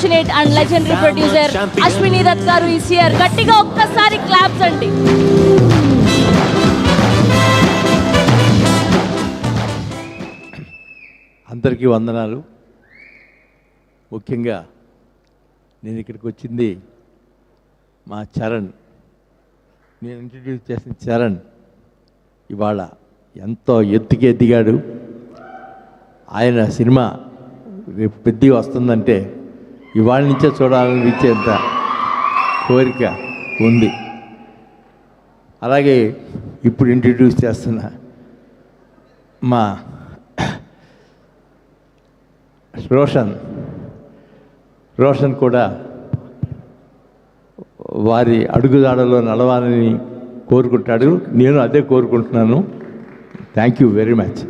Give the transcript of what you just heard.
passionate and legendary producer Ashwini Dutt garu is here. గట్టిగా ఒక్కసారి claps అండి. అందరికీ వందనాలు. ముఖ్యంగా నేను ఇక్కడికి వచ్చింది మా చరణ్, నేను ఇంట్రడ్యూస్ చేసిన చరణ్ ఇవాళ ఎంతో ఎత్తుకి ఎదిగాడు. ఆయన సినిమా రేపు పెద్దగా వస్తుందంటే ఇవాళ నుంచే చూడాలనిపించేంత కోరిక ఉంది. అలాగే ఇప్పుడు ఇంట్రడ్యూస్ చేస్తున్న మా రోషన్ కూడా వారి అడుగుదాడలో నడవాలని కోరుకుంటాడు. నేను అదే కోరుకుంటున్నాను. Thank you very much.